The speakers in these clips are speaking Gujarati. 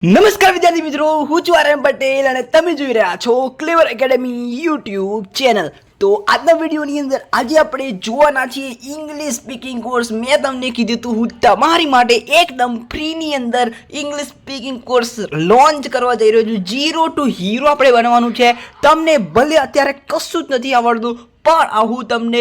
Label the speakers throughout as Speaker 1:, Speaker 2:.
Speaker 1: નમસ્કાર વિદ્યાર્થી મિત્રો, હું છું આરએમ પટેલ અને તમે જોઈ રહ્યા છો ક્લેવર એકેડમી યુટ્યુબ ચેનલ। તો આજના વિડીયોની અંદર આજે આપણે જોવાના છીએ ઇંગ્લિશ સ્પીકિંગ કોર્સ। મેં તમને કીધું હતું હું તમારી માટે એકદમ ફ્રીની અંદર ઇંગ્લિશ સ્પીકિંગ કોર્સ લોન્ચ કરવા જઈ રહ્યો છું। ઝીરો ટુ હીરો આપણે બનવાનું છે। તમને ભલે અત્યારે કશું જ નથી આવડતું પણ હું તમને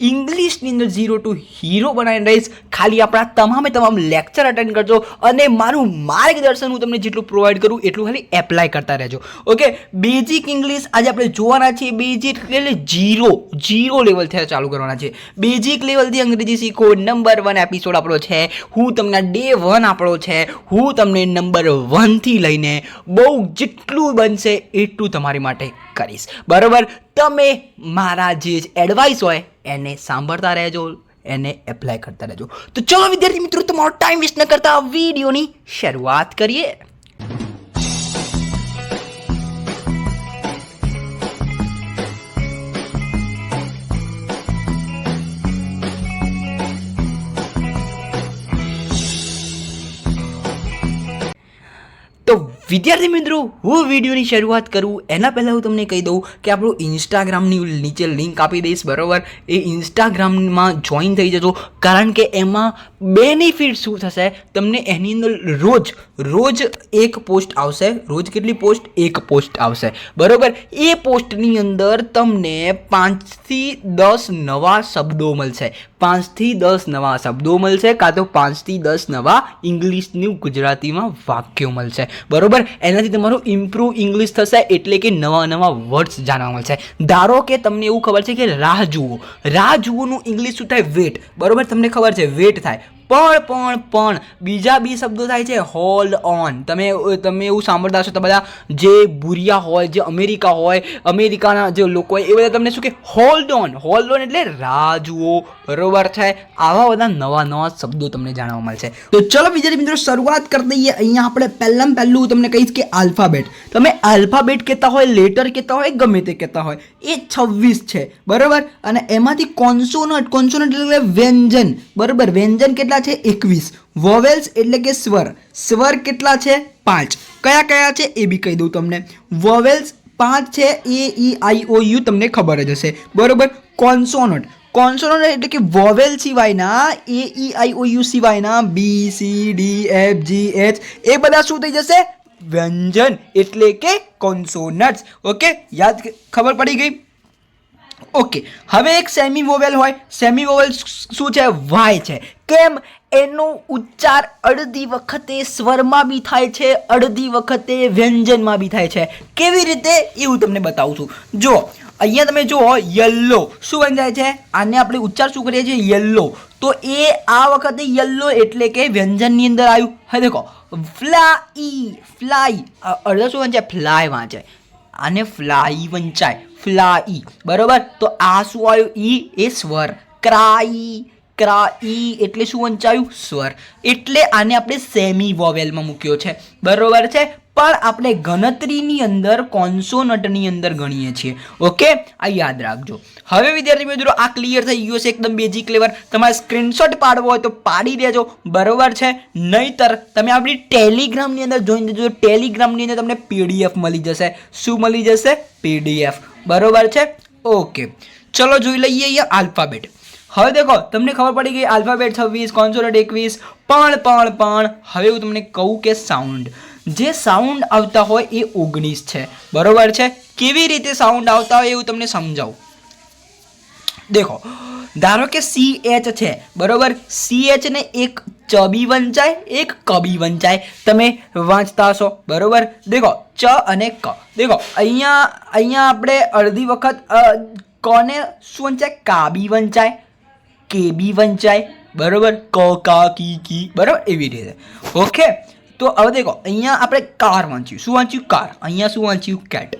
Speaker 1: ઇંગ્લિશની અંદર ઝીરો ટુ હીરો બનાવીને રહીશ। ખાલી આપણા તમામ લેક્ચર અટેન્ડ કરજો અને મારું માર્ગદર્શન હું તમને જેટલું પ્રોવાઈડ કરું એટલું ખાલી એપ્લાય કરતા રહેજો। ઓકે, બેઝિક ઇંગ્લિશ આજે આપણે જોવાના છીએ। બેઝિક એટલે ઝીરો લેવલથી ચાલુ કરવાના છે। બેઝિક લેવલથી અંગ્રેજી શીખો નંબર 1 એપિસોડ આપણો છે। હું તમને ડે 1 આપણો છે। હું તમને નંબર 1 થી લઈને બહુ જેટલું બનશે એટલું તમારી માટે કરીશ, બરાબર? તમે મારા જે એડવાઇસ હોય એને સાંભળતા રહેજો, એને એપ્લાય કરતા રહેજો। તો ચલો વિદ્યાર્થી મિત્રો, તમારો ટાઈમ વેસ્ટ ન કરતા વિડીયોની શરૂઆત કરીએ। તો વિદ્યાર્થી મિત્રો, હું વિડીયોની શરૂઆત કરું એના પહેલાં હું તમને કહી દઉં કે આપણું ઇન્સ્ટાગ્રામની નીચે લિંક આપી દઈશ, બરાબર? એ ઇન્સ્ટાગ્રામમાં જોઈન થઈ જજો, કારણ કે એમાં બેનિફિટ શું થશે તમને, એની અંદર રોજ એક પોસ્ટ આવશે। રોજ કેટલી પોસ્ટ? એક પોસ્ટ આવશે, બરાબર? એ પોસ્ટની અંદર તમને 5 થી 10 નવા શબ્દો મળશે। 5 થી 10 નવા શબ્દો મળશે, કાં તો 5 થી 10 નવા ઇંગ્લિશનું ગુજરાતીમાં વાક્યો મળશે, બરોબર? એનાથી તમારું ઇમ્પ્રૂવ ઇંગ્લિશ થશે, એટલે કે નવા વર્ડ્સ જાણવા મળશે। ધારો કે તમને એવું ખબર છે કે રાહ જુઓનું ઇંગ્લિશ શું થાય? વેટ, બરોબર? તમને ખબર છે વેટ થાય, પણ બીજા બે શબ્દો થાય છે હોલ્ડ ઓન। તમે એવું સાંભળતા હશો, તો બધા જે ભૂરિયા હોય, જે અમેરિકાના જે લોકો હોય, એ બધા તમને શું કે હોલ્ડ ઓન એટલે રાહ જુઓ, બરોબર છે? આવા બધા નવા શબ્દો તમને જાણવા મળશે। તો ચલો વિદ્યાર્થી મિત્રો, શરૂઆત કરી દઈએ। અહીંયા આપણે પહેલું તમને કહીશ કે આલ્ફાબેટ। તમે આલ્ફાબેટ કહેતા હોય, લેટર કહેતા હોય, ગમે તે કહેતા હોય, એ 26 છે, બરોબર? અને એમાંથી કોન્સોનન્ટ એટલે વ્યંજન, બરોબર? વ્યંજન કેટલા છે? 21। વોવેલ્સ એટલે કે સ્વર કેટલા છે? 5। કયા છે એ બી કહી દઉં તમને। વોવેલ્સ 5 છે, A-E-I-O-U તમને ખબર જ હશે, બરોબર? કોન્સોનન્ટ એટલે કે વોવેલ સિવાયના, A-E-I-O-U સિવાયના B-C-D-F-G-H એ બધા શું થઈ જશે? વ્યંજન એટલે કે કોન્સોનન્ટ્સ। ઓકે, ખબર પડી ગઈ? ઓકે, હવે એક સેમી વોવેલ હોય। સેમી વોવેલ શું છે? વાય છે। કેમ? એનો ઉચ્ચાર અડધી વખતે સ્વરમાં બી થાય છે, અડધી વખતે વ્યંજનમાં બી થાય છે। કેવી રીતે એવું તમને બતાવું છું। જો અહીંયા તમે જુઓ, યલો શું વંચાય છે? આને આપણે ઉચ્ચાર શું કરીએ છીએ? યલો। તો એ આ વખતે યલો એટલે કે વ્યંજનની અંદર આવ્યું। હવે દેખો, ફ્લાઈ અડધા શું વંચાય? ફ્લાય વાંચાય, આને ફ્લાઈ વંચાય, ફ્લાઈ, બરોબર? તો આ શું આવ્યું? ઈ એ સ્વર। ક્રાઈ એટલે શું વંચાયું? સ્વર। એટલે આને આપણે સેમી વોવેલમાં મૂક્યો છે, બરોબર છે? પણ આપણે ગણતરીની અંદર કોન્સોનન્ટની અંદર ગણીએ છીએ। ઓકે, આ યાદ રાખજો। હવે વિદ્યાર્થી મિત્રો, આ ક્લિયર થઈ ગયું છે, એકદમ બેઝિક લેવલ। તમારે સ્ક્રીનશોટ પાડવો હોય તો પાડી દેજો, બરોબર છે? નહીતર તમે આપણી ટેલિગ્રામની અંદર જોઈન દેજો। ટેલિગ્રામની અંદર તમને PDF મળી જશે। શું મળી જશે? PDF, બરોબર છે? ઓકે, ચલો જોઈ લઈએ અહીંયા આલ્ફાબેટ। હવે દેખો, તમને ખબર પડી ગઈ આલ્ફાબેટ 26, કોન્સોનન્ટ 21। પણ હવે હું તમને કહું કે જે સાઉન્ડ આવતા હોય એ 19 છે, બરોબર છે? કેવી રીતે સાઉન્ડ આવતા હોય એવું તમને સમજાવું। દેખો, ધારો કે CH છે, બરોબર? CH ને એક ચબી વંચાય, એક કબી વંચાય, તમે વાંચતા હશો, બરોબર? દેખો, ચ અને ક। દેખો અહીંયા આપણે અડધી વખત કોને શું વંચાય? કાબી વંચાય, કેબી વંચાય, બરોબર? કા કી, બરોબર? એવી રીતે। ઓકે, તો હવે દેખો, અહીંયા આપણે કાર વાંચ્યું, શું વાંચ્યું? કાર। અહીંયા શું વાંચ્યું? કેટ।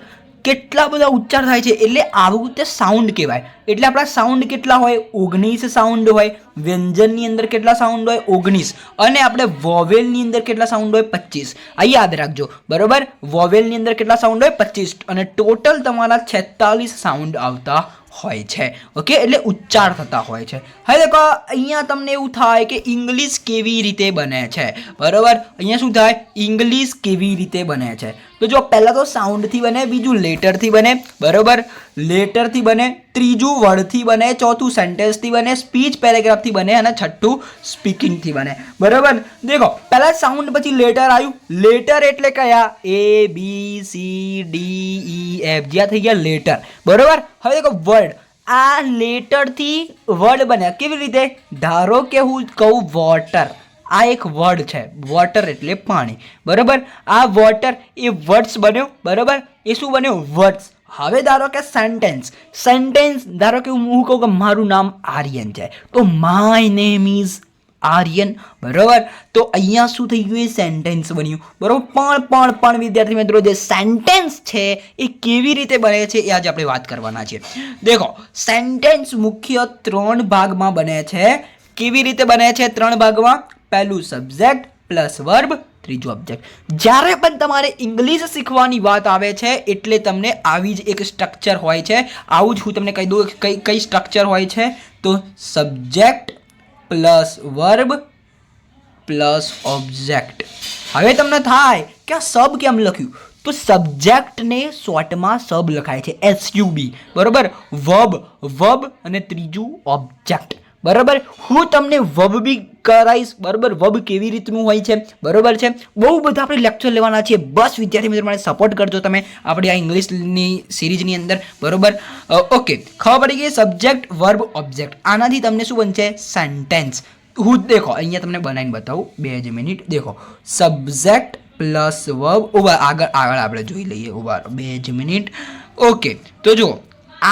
Speaker 1: કેટલા બધા ઉચ્ચાર થાય છે, એટલે આવું તે સાઉન્ડ કહેવાય। એટલે આપણા સાઉન્ડ કેટલા હોય? 19 સાઉન્ડ હોય। વ્યંજનની અંદર કેટલા સાઉન્ડ હોય? 19। અને આપણે વોવેલની અંદર કેટલા સાઉન્ડ હોય? 25। આ યાદ રાખજો, બરોબર? વોવેલની અંદર કેટલા સાઉન્ડ હોય? 25। અને ટોટલ તમારા 46 સાઉન્ડ આવતા હોય છે. ઓકે, એટલે ઉચ્ચાર થતા હોય છે. હવે દેખો અહીંયા તમને એવું થાય કે ઇંગ્લિશ કેવી રીતે બને છે, બરાબર. અહીંયા શું થાય, ઇંગ્લિશ કેવી રીતે બને છે. તો જો પહેલાં તો સાઉન્ડથી બને, બીજું લેટરથી બને, બરાબર, લેટરથી બને, ત્રીજું વર્ડથી બને, ચોથું સેન્ટેન્સથી બને, સ્પીચ પેરેગ્રાફથી બને અને છઠ્ઠું સ્પીકિંગથી બને, બરાબર. દેખો પહેલાં સાઉન્ડ પછી લેટર આવ્યું. લેટર એટલે કયા, ABCDEF, જ્યાં થઈ ગયા લેટર, બરાબર. હવે દેખો વર્ડ, આ લેટરથી વર્ડ બન્યા કેવી રીતે, ધારો કે હું કહું વોટર, આ એક વર્ડ છે, વોટર એટલે પાણી, બરાબર. આ વોટર એ વર્ડ્સ બન્યો, બરાબર. એ શું બન્યો, વર્ડ્સ. હવે ધારો કે સેન્ટેન્સ, સેન્ટેન્સ ધારો કે હું કહું કે મારું નામ આર્યન છે, તો માય નેમ ઇઝ આર્યન, બરાબર. તો અહીંયા શું થઈ ગયું, એ સેન્ટેન્સ બન્યું, બરાબર. પણ વિદ્યાર્થી મિત્રો, જે સેન્ટેન્સ છે એ કેવી રીતે બને છે એ આજે આપણે વાત કરવાના છીએ. દેખો સેન્ટેન્સ મુખ્ય 3 ભાગમાં બને છે. કેવી રીતે બને છે, 3 ભાગમાં. પહેલું સબ્જેક્ટ પ્લસ વર્બ, ત્રીજું ઓબ્જેક્ટ. જ્યારે પણ તમારે ઇંગ્લિશ શીખવાની વાત આવે છે એટલે તમને આવી જ એક સ્ટ્રક્ચર હોય છે. આવું જ હું તમને કહી દઉં કઈ સ્ટ્રક્ચર હોય છે. તો subject plus verb plus object. હવે તમને થાય કે આ સબ કેમ લખ્યું, તો સબ્જેક્ટને શોર્ટમાં સબ લખાય છે, SUB, બરાબર. વર્બ અને ત્રીજું ઓબ્જેક્ટ, બરાબર. હું તમને વર્બ બી કરાવીશ, બરાબર. વર્બ કેવી રીતનું હોય છે, બરાબર છે. બહુ બધા આપણે લેક્ચર લેવાના છીએ. બસ વિદ્યાર્થી મિત્રો મને સપોર્ટ કરજો તમે આપણી આ ઇંગ્લિશની સિરીઝની અંદર, બરાબર. ઓકે, ખબર પડી ગઈ. સબ્જેક્ટ વર્બ ઓબ્જેક્ટ, આનાથી તમને શું બનશે, સેન્ટેન્સ. હું દેખો અહીંયા તમને બનાવીને બતાવું, 2 જ મિનિટ. દેખો સબ્જેક્ટ પ્લસ વર્બ, આગળ આપણે જોઈ લઈએ, 2 જ મિનિટ. ઓકે, તો જુઓ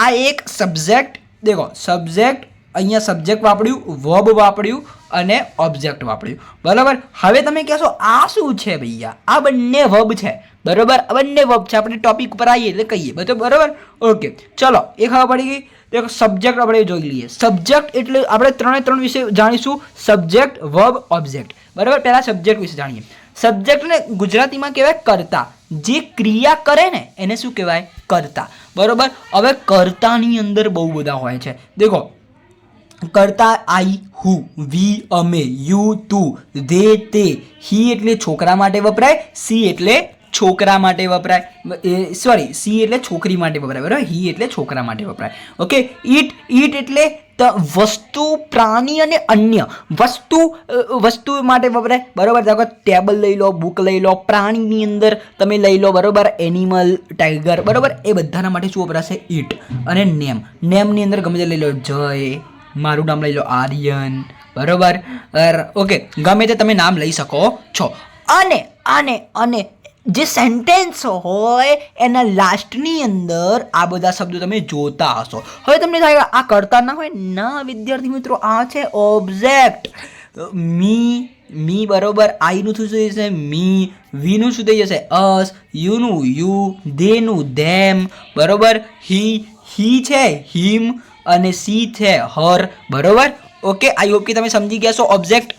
Speaker 1: આ એક સબ્જેક્ટ. દેખો સબ્જેક્ટ, અહીંયા સબ્જેક્ટ વાપર્યું, વર્બ વાપર્યું અને ઓબ્જેક્ટ વાપર્યું, બરાબર. હવે તમે કહેશો આ શું છે ભૈયા, આ બંને વર્બ છે, બરાબર. આ બંને વર્બ છે. આપણે ટોપિક પર આવીએ એટલે કહીએ બધું, બરાબર. ઓકે, ચલો એ ખબર પડી ગઈ. દેખો સબ્જેક્ટ આપણે જોઈ લઈએ. સબ્જેક્ટ એટલે આપણે 3 વિશે જાણીશું, સબ્જેક્ટ વર્બ ઓબ્જેક્ટ, બરાબર. પહેલા સબ્જેક્ટ વિશે જાણીએ. સબ્જેક્ટને ગુજરાતીમાં કહેવાય કર્તા. જે ક્રિયા કરે ને એને શું કહેવાય, કર્તા, બરાબર. હવે કર્તાની અંદર બહુ બધા હોય છે. દેખો કરતા આઈ, હું, વી, અમે, યુ, તું, ધે, તે. હી એટલે છોકરા માટે વપરાય, સી એટલે છોકરા માટે વપરાય, સોરી સી એટલે છોકરી માટે વપરાય, બરાબર. હી એટલે છોકરા માટે વપરાય. ઓકે, ઈટ એટલે વસ્તુ, પ્રાણી અને અન્ય વસ્તુ માટે વપરાય, બરાબર. ટેબલ લઈ લો, બુક લઈ લો, પ્રાણીની અંદર તમે લઈ લો, બરાબર. એનિમલ, ટાઈગર, બરાબર. એ બધાના માટે શું વપરાશે, ઈટ. અને નેમની અંદર ગમે તે લઈ લો, જય, મારું નામ લઈ લો આર્યન, બરાબર. ઓકે, ગમે તે તમે નામ લઈ શકો છો. અને જે સેન્ટેન્સ હોય એના લાસ્ટની અંદર આ બધા શબ્દો તમે જોતા હશો. હવે તમને થાય આ કરતા ના હોય, ના વિદ્યાર્થી મિત્રો, આ છે ઓબ્જેક્ટ. મી, બરોબર. આઈનું શું થઈ જશે, મી. વીનું શું થઈ જશે, અસ. યુનું યુ. ધેનું ધેમ, બરોબર. હી છે હિમ અને સી છે હર, બરોબર. ઓકે, આઈ હોપ કે તમે સમજી ગયા છો ઓબ્જેક્ટ.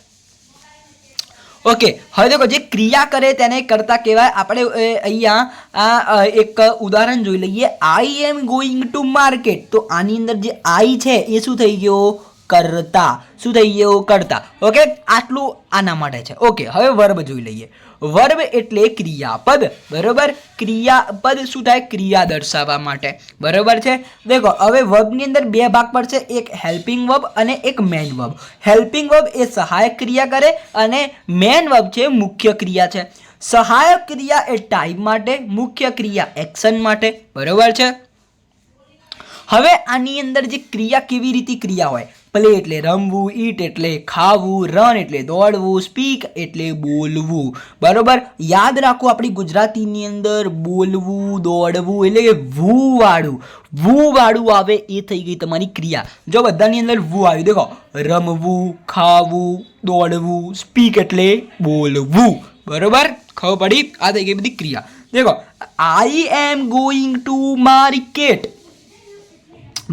Speaker 1: ઓકે, હવે દેખો જે ક્રિયા કરે તેને કરતા કહેવાય. આપણે અહીંયા એક ઉદાહરણ જોઈ લઈએ. આઈ એમ ગોઈંગ ટુ માર્કેટ. તો આની અંદર જે આઈ છે એ શું થઈ ગયો, કરતા. શું થઈ ગયો, કરતા. ઓકે, આટલું આના માટે છે. ઓકે, હવે વર્બ જોઈ લઈએ. વર્બ એટલે ક્રિયાપદ, બરોબર. ક્રિયાપદ શું થાય, ક્રિયા દર્શાવવા માટે, બરોબર છે. દેખો હવે વર્બની અંદર 2 ભાગ પડશે, એક હેલ્પિંગ વર્બ અને એક મેન વર્બ. હેલ્પિંગ વર્બ એ સહાયક ક્રિયા કરે અને મેન વર્બ છે મુખ્ય ક્રિયા છે. સહાયક ક્રિયા એ ટાઈમ માટે, મુખ્ય ક્રિયા એક્શન માટે, બરોબર છે. હવે આની અંદર જે ક્રિયા કેવી રીતે ક્રિયા હોય, પ્લે એટલે રમવું, ઈટ એટલે ખાવું, રન એટલે દોડવું, સ્પીક એટલે બોલવું, બરોબર. યાદ રાખો આપણી ગુજરાતીની અંદર બોલવું, દોડવું એટલે કે વુ વાળું આવે એ થઈ ગઈ તમારી ક્રિયા. જો બધાની અંદર વુ આવ્યું, દેખો રમવું, ખાવું, દોડવું, સ્પીક એટલે બોલવું, બરોબર. ખબર પડી, આ થઈ ગઈ બધી ક્રિયા. દેખો આઈ એમ ગોઈંગ ટુ માર્કેટ,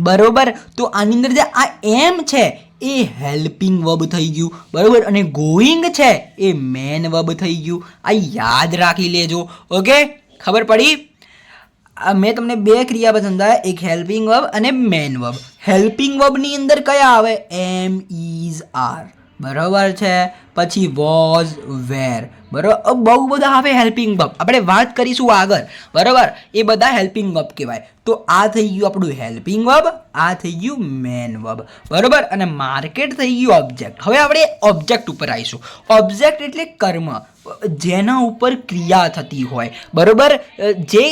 Speaker 1: બરોબર. તો આની અંદર જે આ એમ છે એ હેલ્પિંગ વર્બ થઈ ગયું, બરોબર. અને ગોઈંગ છે એ મેન વર્બ થઈ ગયું. આ યાદ રાખી લેજો. ઓકે, ખબર પડી. મેં તમને બે ક્રિયાપદ સમજાવ્યા, એક હેલ્પિંગ વર્બ અને મેન વર્બ. હેલ્પિંગ વર્બની અંદર કયા આવે? એમ, ઇઝ, આર, બરાબર છે. પછી વોઝ, વેર, બરાબર. બહુ બધા આવે હેલ્પિંગ વર્બ, આપણે વાત કરીશું આગળ, બરાબર. એ બધા હેલ્પિંગ વર્બ કહેવાય. તો આ થઈ ગયું આપણું હેલ્પિંગ વર્બ, આ થઈ ગયું મેન વર્બ, બરાબર. અને માર્કેટ થઈ ગયું ઓબ્જેક્ટ. હવે આપણે ઓબ્જેક્ટ ઉપર આવીશું. ઓબ્જેક્ટ એટલે કર્મ, જેના ઉપર ક્રિયા થતી હોય, બરાબર. જે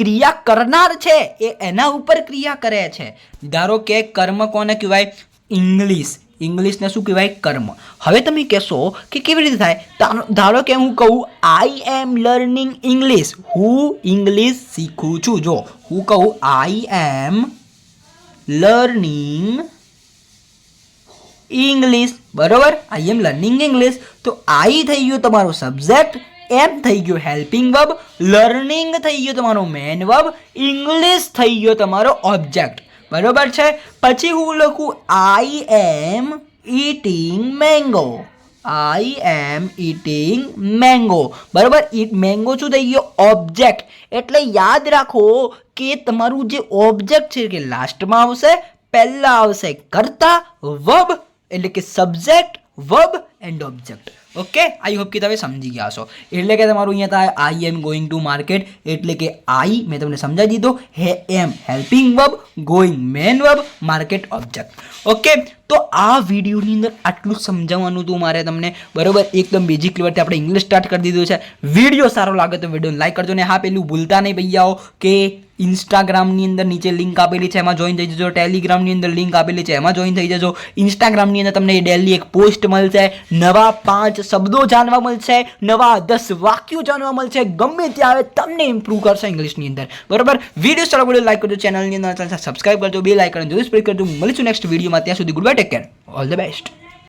Speaker 1: ક્રિયા કરનાર છે એ એના ઉપર ક્રિયા કરે છે. ધારો કે કર્મ કોને કહેવાય? ઇંગ્લિશને શું કહેવાય? કર્મ. હવે તમે કહેશો કે કેવી રીતે થાય? ધારો કે હું કહું આઈ એમ લર્નિંગ ઇંગ્લિશ, હું ઇંગ્લિશ શીખું છું. જો હું કહું આઈ એમ લર્નિંગ ઇંગ્લિશ, બરોબર. આઈ એમ લર્નિંગ ઇંગ્લિશ. તો આઈ થઈ ગયું તમારો સબ્જેક્ટ, એમ થઈ ગયો હેલ્પિંગ વર્બ, લર્નિંગ થઈ ગયો તમારો મેન વર્બ, ઇંગ્લિશ થઈ ગયો તમારો ઓબ્જેક્ટ, બરોબર છે. પછી હું લખું આઈ એમ ઈટિંગ મેંગો, આઈ એમ ઈટિંગ મેંગો, બરોબર. ઈટ મેંગો શું થઈ ગયો? ઓબ્જેક્ટ. એટલે યાદ રાખો કે તમારું જે ઓબ્જેક્ટ છે કે લાસ્ટમાં આવશે, પહેલા આવશે કરતા વર્બ, એટલે કે subject, verb and object. Okay, I hope કે તમે સમજી ગયા છો. એટલે કે તમારું અહીંયા થાય I am going to market, એટલે કે આઈ મેં તમને સમજાવી દીધો, am helping verb, going main verb, market object. Okay, તો આ વિડીયોની અંદર આટલું સમજાવવાનું હતું મારે તમને, બરોબર. એકદમ બેઝિક લેવલથી આપણે ઇંગ્લિશ સ્ટાર્ટ કરી દીધું છે. વિડીયો સારો લાગે તો વિડીયોને લાઈક કરજો. ને હા, પેલું ભૂલતા નહીં ભૈયાઓ કે ઇન્સ્ટાગ્રામની અંદર નીચે લિંક આપેલી છે, એમાં જોઈન થઈ જજો. ટેલિગ્રામની અંદર લિંક આપેલી છે, એમાં જોઈન થઈ જજો. ઇન્સ્ટાગ્રામની અંદર તમને ડેલી એક પોસ્ટ મળશે, નવા 5 શબ્દો જાણવા મળશે, નવા 10 વાક્યો જાણવા મળશે. ગમે ત્યાં આવે તમને ઇમ્પ્રૂવ કરશે ઇંગ્લિશની અંદર, બરોબર. વિડીયો સારો વિડીયો લાઈક કરજો, ચેનલની અંદર સબસ્ક્રાઇબ કરજો, બેલ આઇકન જરૂર પ્રેસ કરજો. મળીશું નેક્સ્ટ વિડીયોમાં. ત્યાં સુધી good bye, take care, all the best.